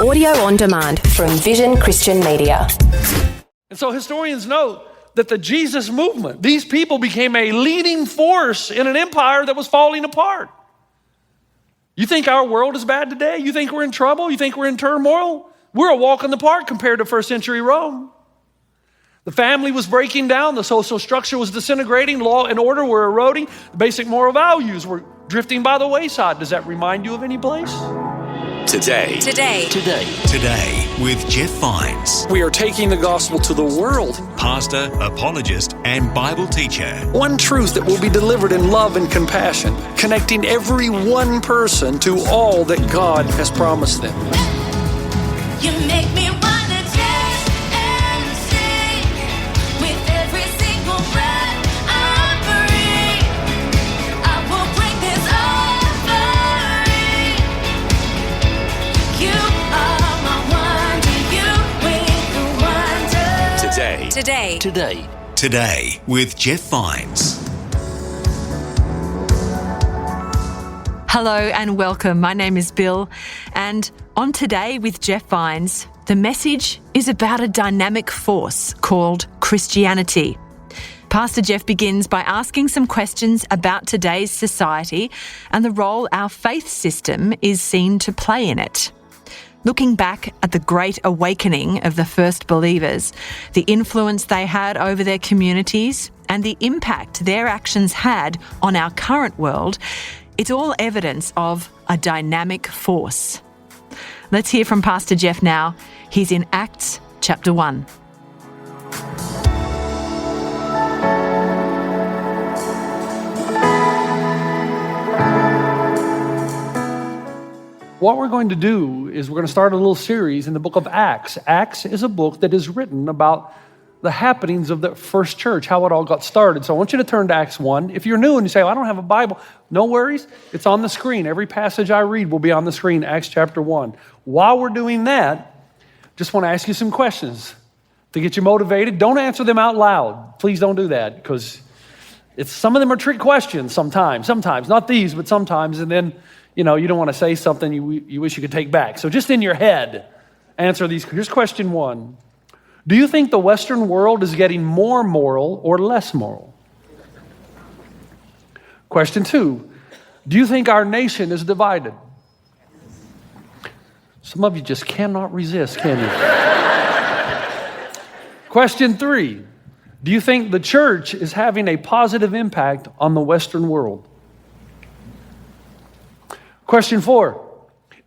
Audio on demand from Vision Christian Media. And so historians note that the Jesus movement, these people became a leading force in an empire that was falling apart. You think our world is bad today? You think we're in trouble? You think we're in turmoil? We're a walk in the park compared to first century Rome. The family was breaking down. The social structure was disintegrating. Law and order were eroding. The basic moral values were drifting by the wayside. Does that remind you of any place? Today with Jeff Vines. We are taking the gospel to the world. Pastor, apologist, and Bible teacher. One truth that will be delivered in love and compassion, connecting every one person to all that God has promised them. You make me wanna dance and sing with every single breath I breathe. I will bring this offering. You are my wonder, you bring the wonder. Today with Jeff Vines. Hello and welcome. My name is Bill, and on Today with Jeff Vines, the message is about a dynamic force called Christianity. Pastor Jeff begins by asking some questions about today's society and the role our faith system is seen to play in it. Looking back at the great awakening of the first believers, the influence they had over their communities, and the impact their actions had on our current world, it's all evidence of a dynamic force. Let's hear from Pastor Jeff now. He's in Acts chapter 1. What we're going to do is we're going to start a little series in the book of Acts. Acts is a book that is written about the happenings of the first church, how it all got started. So I want you to turn to Acts 1. If you're new and you say, I don't have a Bible, no worries. It's on the screen. Every passage I read will be on the screen, Acts chapter 1. While we're doing that, just want to ask you some questions to get you motivated. Don't answer them out loud. Please don't do that, because some of them are trick questions sometimes, not these, but sometimes. And then, you don't want to say something you wish you could take back. So just in your head, answer these. Here's question 1. Do you think the Western world is getting more moral or less moral? Question 2. Do you think our nation is divided? Some of you just cannot resist, can you? Question 3. Do you think the church is having a positive impact on the Western world? Question 4.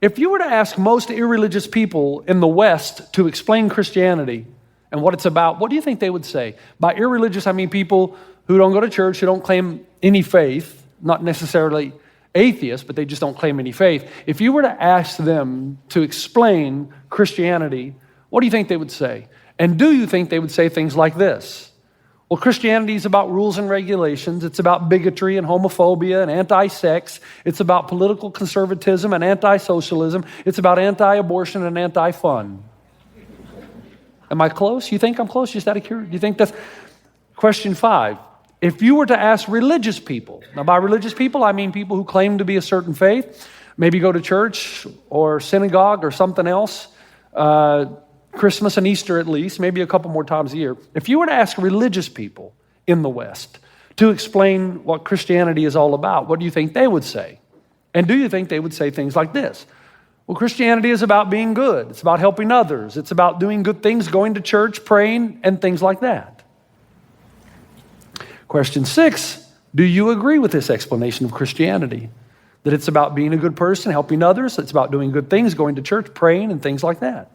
If you were to ask most irreligious people in the West to explain Christianity and what it's about, what do you think they would say? By irreligious, I mean people who don't go to church, who don't claim any faith, not necessarily atheists, but they just don't claim any faith. If you were to ask them to explain Christianity, what do you think they would say? And do you think they would say things like this? Well, Christianity is about rules and regulations. It's about bigotry and homophobia and anti-sex. It's about political conservatism and anti-socialism. It's about anti-abortion and anti-fun. Am I close? You think I'm close? Just out of curiosity? Do you think that's... Question 5. If you were to ask religious people, now by religious people, I mean people who claim to be a certain faith, maybe go to church or synagogue or something else, Christmas and Easter at least, maybe a couple more times a year. If you were to ask religious people in the West to explain what Christianity is all about, what do you think they would say? And do you think they would say things like this? Well, Christianity is about being good. It's about helping others. It's about doing good things, going to church, praying, and things like that. Question 6, do you agree with this explanation of Christianity? That it's about being a good person, helping others, it's about doing good things, going to church, praying, and things like that.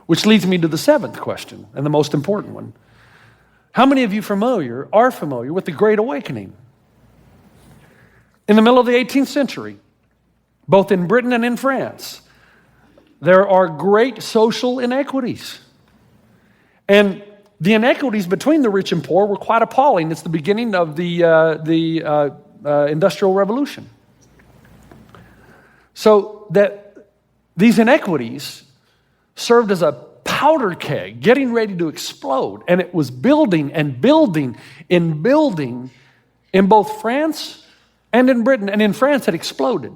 Which leads me to the 7th question, and the most important one. How many of you are familiar with the Great Awakening? In the middle of the 18th century, both in Britain and in France, there are great social inequities. And the inequities between the rich and poor were quite appalling. It's the beginning of the Industrial Revolution. So that these inequities served as a powder keg getting ready to explode. And it was building and building and building in both France and in Britain. And in France, it exploded.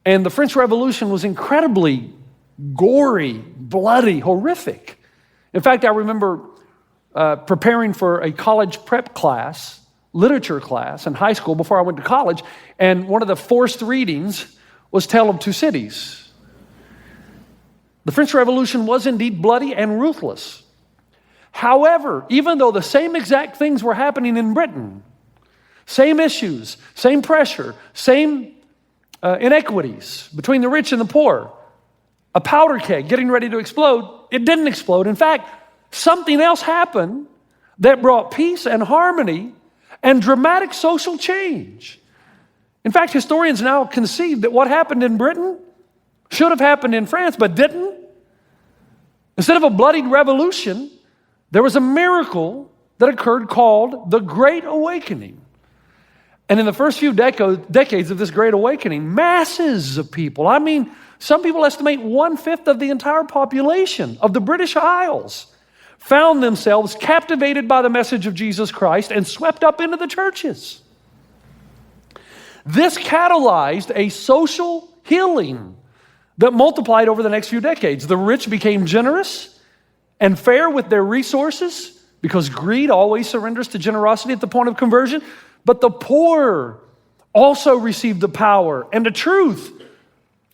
And the French Revolution was incredibly gory, bloody, horrific. In fact, I remember preparing for a college prep class, literature class in high school before I went to college, and one of the forced readings was Tale of Two Cities. The French Revolution was indeed bloody and ruthless. However, even though the same exact things were happening in Britain, same issues, same pressure, same inequities between the rich and the poor, a powder keg getting ready to explode, it didn't explode. In fact, something else happened that brought peace and harmony and dramatic social change. In fact, historians now concede that what happened in Britain should have happened in France, but didn't. Instead of a bloodied revolution, there was a miracle that occurred called the Great Awakening. And in the first few decades of this Great Awakening, masses of people, I mean, some people estimate 1/5 of the entire population of the British Isles, found themselves captivated by the message of Jesus Christ and swept up into the churches. This catalyzed a social healing that multiplied over the next few decades. The rich became generous and fair with their resources because greed always surrenders to generosity at the point of conversion. But the poor also received the power and the truth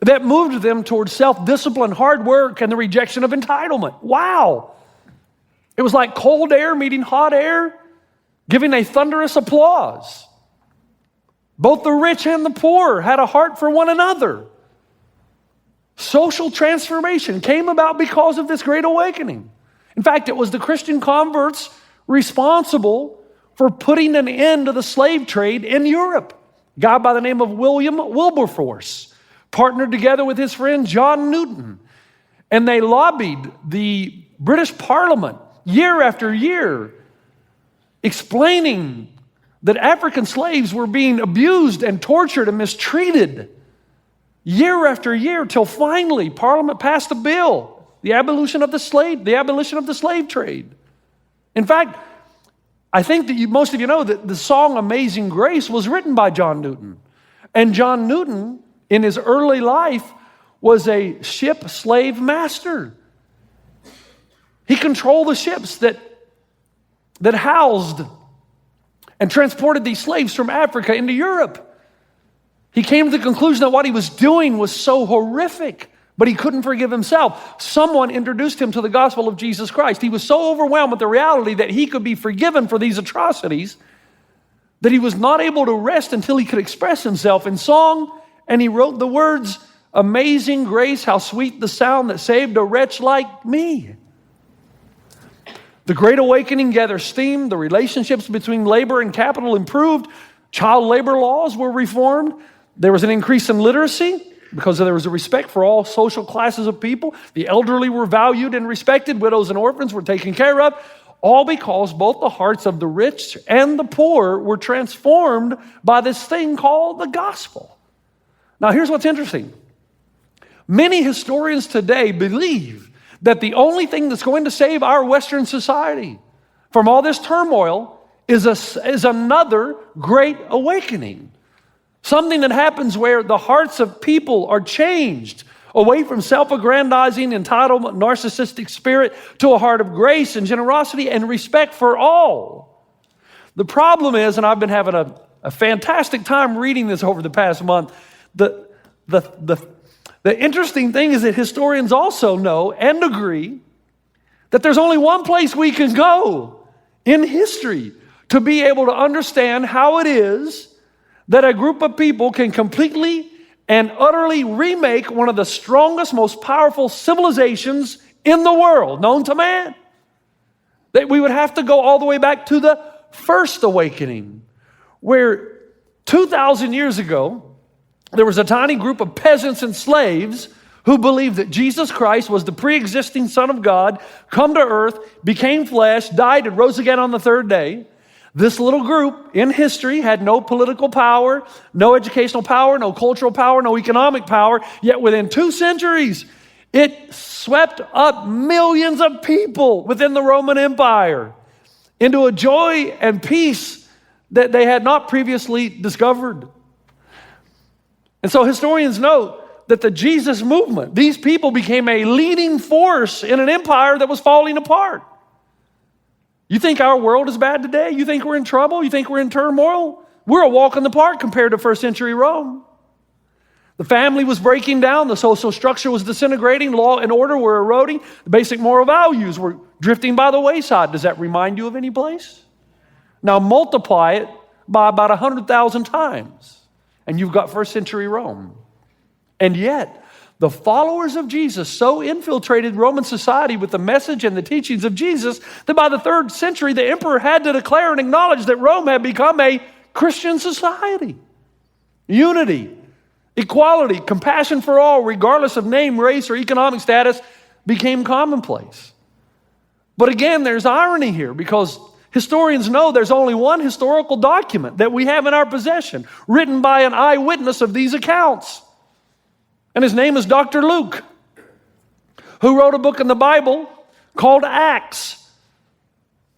that moved them towards self-discipline, hard work, and the rejection of entitlement. Wow. It was like cold air meeting hot air, giving a thunderous applause. Both the rich and the poor had a heart for one another. Social transformation came about because of this Great Awakening. In fact, it was the Christian converts responsible for putting an end to the slave trade in Europe. A guy by the name of William Wilberforce partnered together with his friend John Newton, and they lobbied the British Parliament year after year, explaining that African slaves were being abused and tortured and mistreated year after year, till finally Parliament passed a bill, the abolition of the slave trade. In fact, I think that most of you know that the song Amazing Grace was written by John Newton. And John Newton, in his early life, was a ship slave master. He controlled the ships that housed and transported these slaves from Africa into Europe. He came to the conclusion that what he was doing was so horrific, but he couldn't forgive himself. Someone introduced him to the gospel of Jesus Christ. He was so overwhelmed with the reality that he could be forgiven for these atrocities that he was not able to rest until he could express himself in song, and he wrote the words, "Amazing grace, how sweet the sound that saved a wretch like me." The Great Awakening gathered steam. The relationships between labor and capital improved. Child labor laws were reformed. There was an increase in literacy because there was a respect for all social classes of people. The elderly were valued and respected. Widows and orphans were taken care of. All because both the hearts of the rich and the poor were transformed by this thing called the gospel. Now, here's what's interesting. Many historians today believe that the only thing that's going to save our Western society from all this turmoil is another great awakening. Something that happens where the hearts of people are changed away from self-aggrandizing, entitlement, narcissistic spirit to a heart of grace and generosity and respect for all. The problem is, and I've been having a fantastic time reading this over the past month, the interesting thing is that historians also know and agree that there's only one place we can go in history to be able to understand how it is that a group of people can completely and utterly remake one of the strongest, most powerful civilizations in the world, known to man. That we would have to go all the way back to the First Awakening, where 2,000 years ago, there was a tiny group of peasants and slaves who believed that Jesus Christ was the pre-existing Son of God, come to earth, became flesh, died, and rose again on the third day. This little group in history had no political power, no educational power, no cultural power, no economic power, yet within 2 centuries, it swept up millions of people within the Roman Empire into a joy and peace that they had not previously discovered. And so historians note that the Jesus movement, these people became a leading force in an empire that was falling apart. You think our world is bad today? You think we're in trouble? You think we're in turmoil? We're a walk in the park compared to first century Rome. The family was breaking down. The social structure was disintegrating. Law and order were eroding. The basic moral values were drifting by the wayside. Does that remind you of any place? Now multiply it by about 100,000 times, and you've got first century Rome. And yet, the followers of Jesus so infiltrated Roman society with the message and the teachings of Jesus that by the 3rd century, the emperor had to declare and acknowledge that Rome had become a Christian society. Unity, equality, compassion for all, regardless of name, race, or economic status, became commonplace. But again, there's irony here because historians know there's only one historical document that we have in our possession, written by an eyewitness of these accounts. And his name is Dr. Luke, who wrote a book in the Bible called Acts.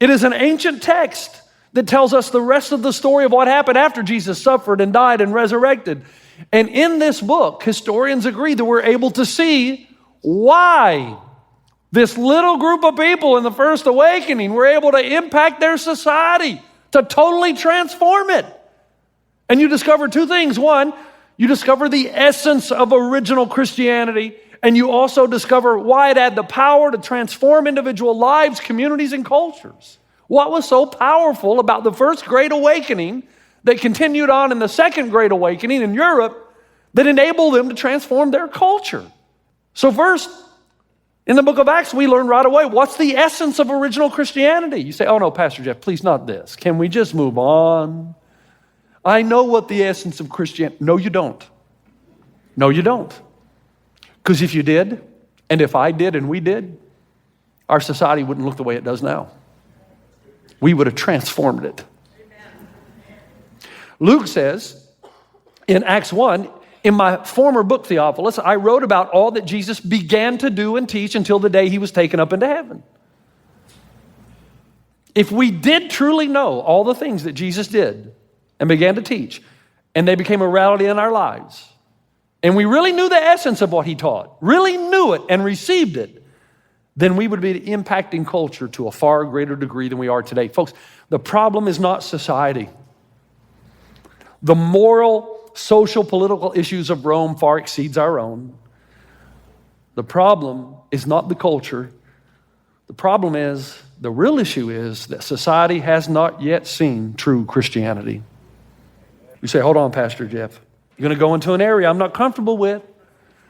It is an ancient text that tells us the rest of the story of what happened after Jesus suffered and died and resurrected. And in this book, historians agree that we're able to see why this little group of people in the First Awakening were able to impact their society, to totally transform it. And you discover two things. One, you discover the essence of original Christianity, and you also discover why it had the power to transform individual lives, communities, and cultures. What was so powerful about the First Great Awakening that continued on in the Second Great Awakening in Europe that enabled them to transform their culture? So first, in the book of Acts, we learn right away, what's the essence of original Christianity? You say, oh no, Pastor Jeff, please not this. Can we just move on? I know what the essence of Christianity. No, you don't. No, you don't. Because if you did, and if I did and we did, our society wouldn't look the way it does now. We would have transformed it. Luke says in Acts 1, in my former book, Theophilus, I wrote about all that Jesus began to do and teach until the day he was taken up into heaven. If we did truly know all the things that Jesus did and began to teach, and they became a reality in our lives, and we really knew the essence of what he taught, really knew it and received it, then we would be impacting culture to a far greater degree than we are today. Folks, the problem is not society. The moral, social, political issues of Rome far exceeds our own. The problem is not the culture. The problem is, the real issue is that society has not yet seen true Christianity. You say, hold on, Pastor Jeff. You're going to go into an area I'm not comfortable with.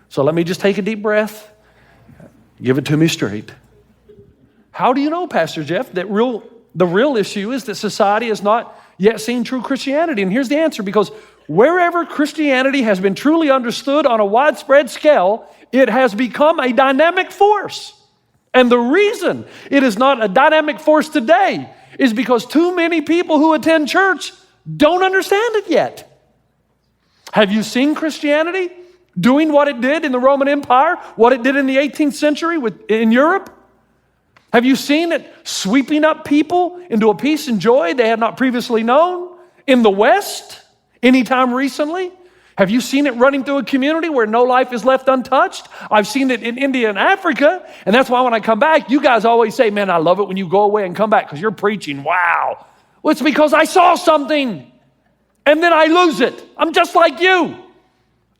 So let me just take a deep breath. Give it to me straight. How do you know, Pastor Jeff, that the real issue is that society has not yet seen true Christianity? And here's the answer, because wherever Christianity has been truly understood on a widespread scale, it has become a dynamic force. And the reason it is not a dynamic force today is because too many people who attend church don't understand it yet. Have you seen Christianity doing what it did in the Roman Empire, what it did in the 18th century in Europe? Have you seen it sweeping up people into a peace and joy they had not previously known in the West anytime recently? Have you seen it running through a community where no life is left untouched? I've seen it in India and Africa, and that's why when I come back, you guys always say, man, I love it when you go away and come back because you're preaching. Wow. Well, it's because I saw something, and then I lose it. I'm just like you,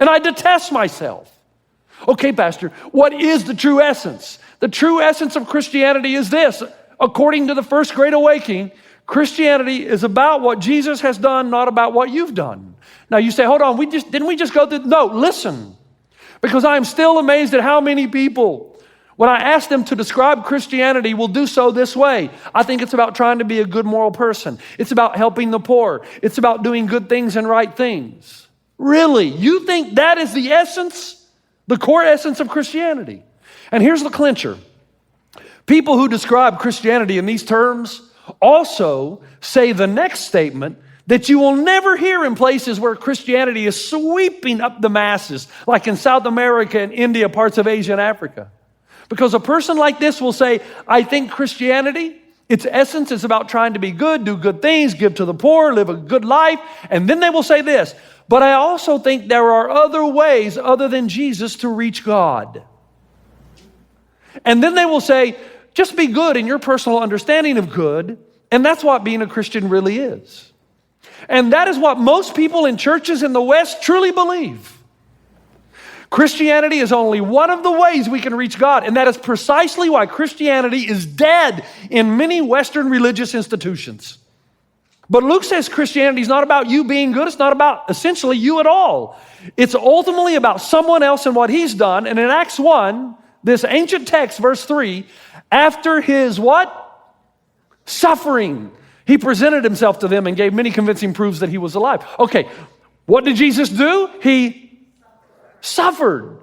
and I detest myself. Okay, Pastor, what is the true essence? The true essence of Christianity is this. According to the First Great Awakening, Christianity is about what Jesus has done, not about what you've done. Now you say, hold on, didn't we just go through? No, listen, because I am still amazed at how many people, when I ask them to describe Christianity, will do so this way. I think it's about trying to be a good moral person. It's about helping the poor. It's about doing good things and right things. Really? You think that is the essence, the core essence of Christianity? And here's the clincher. People who describe Christianity in these terms also say the next statement that you will never hear in places where Christianity is sweeping up the masses, like in South America and India, parts of Asia and Africa. Because a person like this will say, I think Christianity, its essence is about trying to be good, do good things, give to the poor, live a good life. And then they will say this, But I also think there are other ways other than Jesus to reach God. And then they will say, just be good in your personal understanding of good, and that's what being a Christian really is. And that is what most people in churches in the West truly believe. Christianity is only one of the ways we can reach God, and that is precisely why Christianity is dead in many Western religious institutions. But Luke says Christianity is not about you being good. It's not about essentially you at all. It's ultimately about someone else and what he's done. And in Acts 1, this ancient text, verse 3, after his what? Suffering. He presented himself to them and gave many convincing proofs that he was alive. Okay, what did Jesus do? He suffered.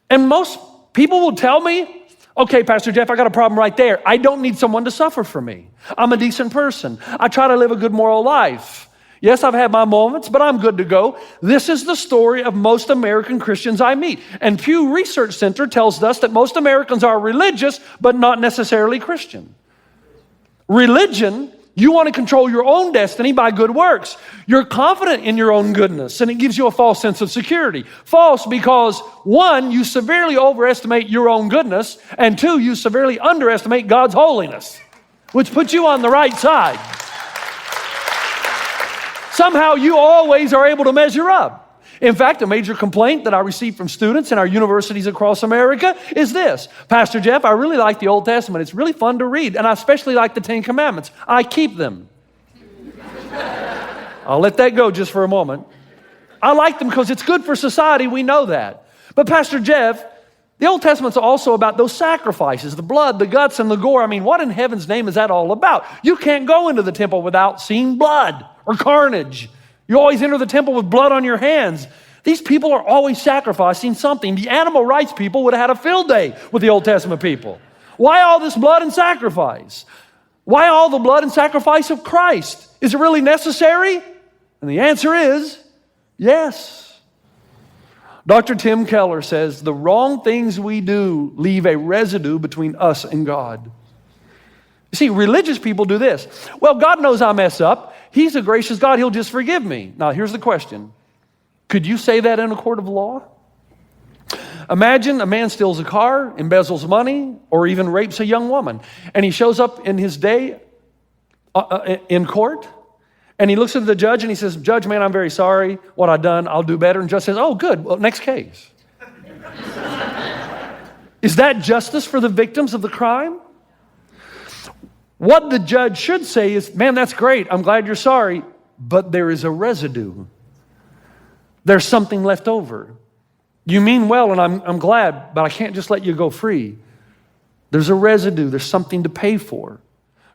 And most people will tell me, okay, Pastor Jeff, I got a problem right there. I don't need someone to suffer for me. I'm a decent person. I try to live a good moral life. Yes, I've had my moments, but I'm good to go. This is the story of most American Christians I meet. And Pew Research Center tells us that most Americans are religious, but not necessarily Christian. Religion, you want to control your own destiny by good works. You're confident in your own goodness, and it gives you a false sense of security. False because, one, you severely overestimate your own goodness, and two, you severely underestimate God's holiness, which puts you on the right side. Somehow you always are able to measure up. In fact, a major complaint that I receive from students in our universities across America is this. Pastor Jeff, I really like the Old Testament. It's really fun to read, and I especially like the Ten Commandments. I keep them. I'll let that go just for a moment. I like them because it's good for society. We know that. But Pastor Jeff, the Old Testament's also about those sacrifices, the blood, the guts, and the gore. I mean, what in heaven's name is that all about? You can't go into the temple without seeing blood or carnage. You always enter the temple with blood on your hands. These people are always sacrificing something. The animal rights people would have had a field day with the Old Testament people. Why all this blood and sacrifice? Why all the blood and sacrifice of Christ? Is it really necessary? And the answer is yes. Dr. Tim Keller says the wrong things we do leave a residue between us and God. You see, religious people do this. Well, God knows I mess up. He's a gracious God. He'll just forgive me. Now, here's the question. Could you say that in a court of law? Imagine a man steals a car, embezzles money, or even rapes a young woman. And he shows up in his day in court, and he looks at the judge and he says, Judge, man, I'm very sorry. What I've done, I'll do better. And the judge says, oh, good. Well, next case. Is that justice for the victims of the crime? What the judge should say is, man, that's great. I'm glad you're sorry, but there is a residue. There's something left over. You mean well, and I'm glad, but I can't just let you go free. There's a residue. There's something to pay for.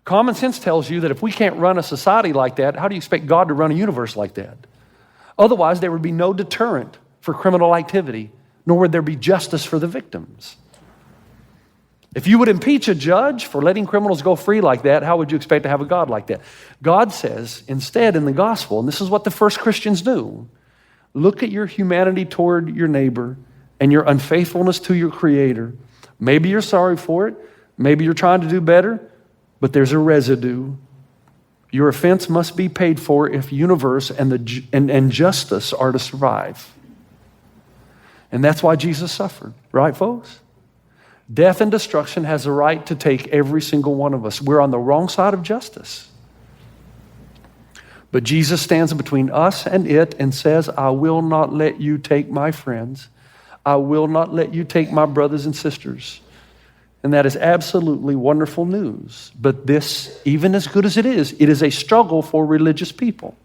Common sense tells you that if we can't run a society like that, how do you expect God to run a universe like that? Otherwise, there would be no deterrent for criminal activity, nor would there be justice for the victims. If you would impeach a judge for letting criminals go free like that, how would you expect to have a God like that? God says, instead in the gospel, and this is what the first Christians do, look at your humanity toward your neighbor and your unfaithfulness to your Creator. Maybe you're sorry for it. Maybe you're trying to do better, but there's a residue. Your offense must be paid for if universe and justice are to survive. And that's why Jesus suffered, right, folks? Death and destruction has a right to take every single one of us. We're on the wrong side of justice. But Jesus stands between us and it and says, I will not let you take my friends. I will not let you take my brothers and sisters. And that is absolutely wonderful news. But this, even as good as it is a struggle for religious people.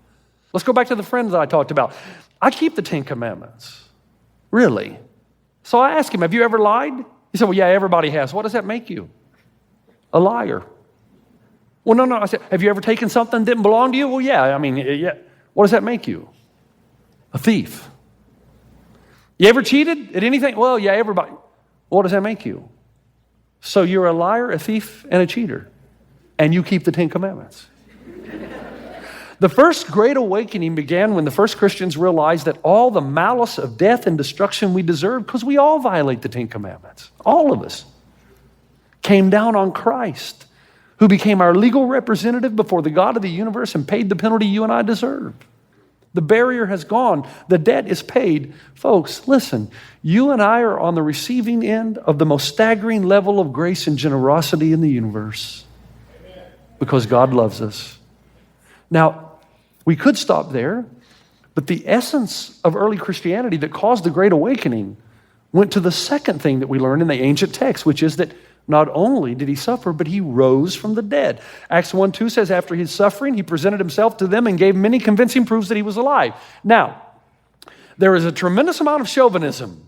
Let's go back to the friend that I talked about. I keep the Ten Commandments. Really? So I asked him, have you ever lied? He said, well, yeah, everybody has. What does that make you? A liar. Well, no. I said, have you ever taken something that didn't belong to you? Well, yeah. I mean, yeah. What does that make you? A thief. You ever cheated at anything? Well, yeah, everybody. What does that make you? So you're a liar, a thief, and a cheater. And you keep the Ten Commandments. The first great awakening began when the first Christians realized that all the malice of death and destruction we deserve, because we all violate the Ten Commandments, all of us, came down on Christ, who became our legal representative before the God of the universe and paid the penalty you and I deserve. The barrier has gone. The debt is paid. Folks, listen, you and I are on the receiving end of the most staggering level of grace and generosity in the universe because God loves us. Now, we could stop there, but the essence of early Christianity that caused the Great Awakening went to the second thing that we learn in the ancient text, which is that not only did he suffer, but he rose from the dead. Acts 1:2 says, after his suffering, he presented himself to them and gave many convincing proofs that he was alive. Now, there is a tremendous amount of chauvinism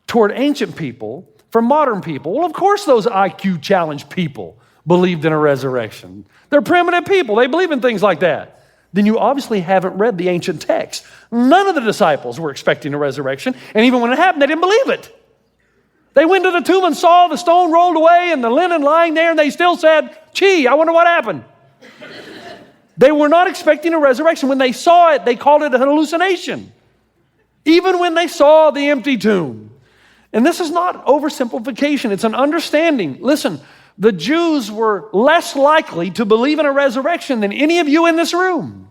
toward ancient people from modern people. Well, of course those IQ challenged people believed in a resurrection. They're primitive people. They believe in things like that. Then you obviously haven't read the ancient text. None of the disciples were expecting a resurrection, and even when it happened, they didn't believe it. They went to the tomb and saw the stone rolled away and the linen lying there, and they still said, gee, I wonder what happened. They were not expecting a resurrection. When they saw it, they called it a hallucination. Even when they saw the empty tomb. And this is not oversimplification, it's an understanding. Listen, the Jews were less likely to believe in a resurrection than any of you in this room.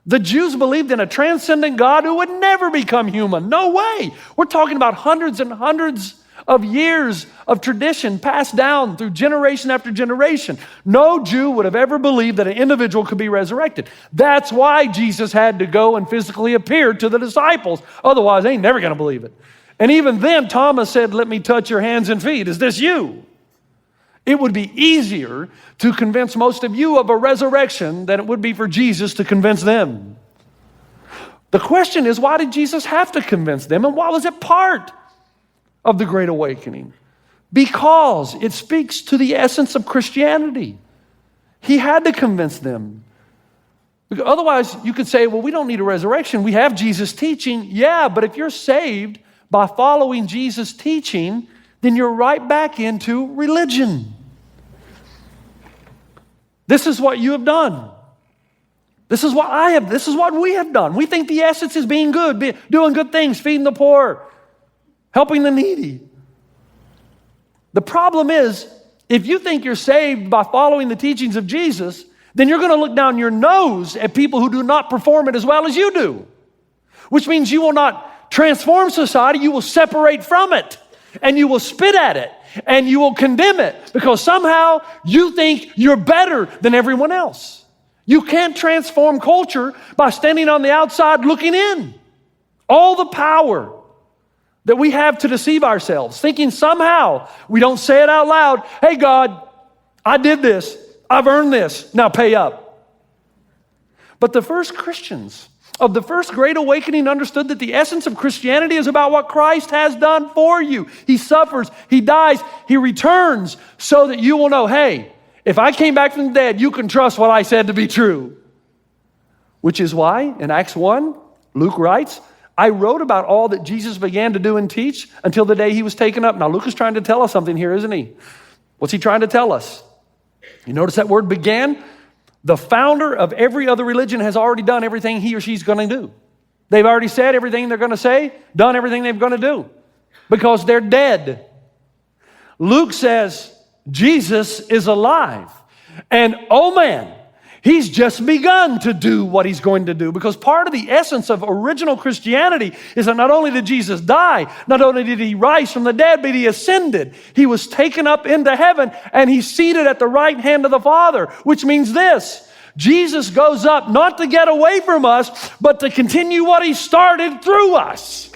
The Jews believed in a transcendent God who would never become human. No way. We're talking about hundreds and hundreds of years of tradition passed down through generation after generation. No Jew would have ever believed that an individual could be resurrected. That's why Jesus had to go and physically appear to the disciples. Otherwise, they ain't never going to believe it. And even then, Thomas said, let me touch your hands and feet. Is this you? It would be easier to convince most of you of a resurrection than it would be for Jesus to convince them. The question is, why did Jesus have to convince them, and why was it part of the Great Awakening? Because it speaks to the essence of Christianity. He had to convince them. Otherwise, you could say, well, we don't need a resurrection. We have Jesus' teaching. Yeah, but if you're saved by following Jesus' teaching, then you're right back into religion. This is what you have done. This is what I have. This is what we have done. We think the essence is being good, doing good things, feeding the poor, helping the needy. The problem is, if you think you're saved by following the teachings of Jesus, then you're going to look down your nose at people who do not perform it as well as you do, which means you will not transform society, you will separate from it. And you will spit at it, and you will condemn it, because somehow you think you're better than everyone else. You can't transform culture by standing on the outside looking in. All the power that we have to deceive ourselves, thinking somehow, we don't say it out loud, hey God, I did this, I've earned this, now pay up. But the first Christians of the first Great Awakening understood that the essence of Christianity is about what Christ has done for you. He suffers, He dies, He returns so that you will know, hey, if I came back from the dead, you can trust what I said to be true. Which is why in Acts 1, Luke writes, I wrote about all that Jesus began to do and teach until the day He was taken up. Now Luke is trying to tell us something here, isn't he? What's he trying to tell us? You notice that word began? The founder of every other religion has already done everything he or she's going to do. They've already said everything they're going to say, done everything they're going to do, because they're dead. Luke says Jesus is alive. And oh man, He's just begun to do what He's going to do, because part of the essence of original Christianity is that not only did Jesus die, not only did He rise from the dead, but He ascended. He was taken up into heaven, and He's seated at the right hand of the Father, which means this: Jesus goes up not to get away from us, but to continue what He started through us.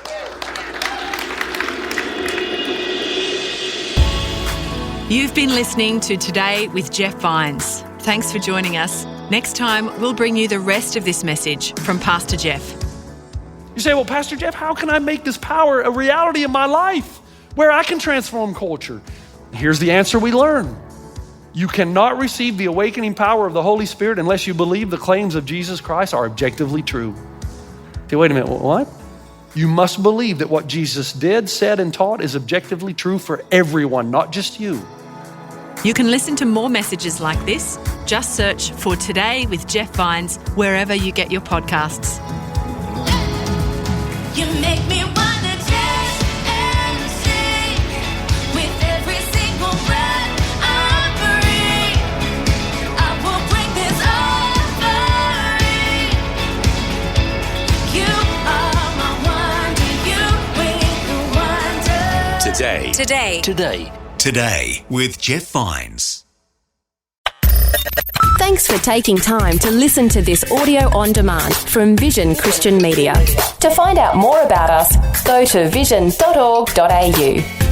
You've been listening to Today with Jeff Vines. Thanks for joining us. Next time, we'll bring you the rest of this message from Pastor Jeff. You say, well, Pastor Jeff, how can I make this power a reality in my life where I can transform culture? Here's the answer we learn. You cannot receive the awakening power of the Holy Spirit unless you believe the claims of Jesus Christ are objectively true. Okay, wait a minute, what? You must believe that what Jesus did, said, and taught is objectively true for everyone, not just you. You can listen to more messages like this. Just search for Today with Jeff Vines wherever you get your podcasts. You make me wanna dance and sing with every single breath I breathe. I will bring this offering. Today. Today with Jeff Vines. Thanks for taking time to listen to this audio on demand from Vision Christian Media. To find out more about us, go to vision.org.au.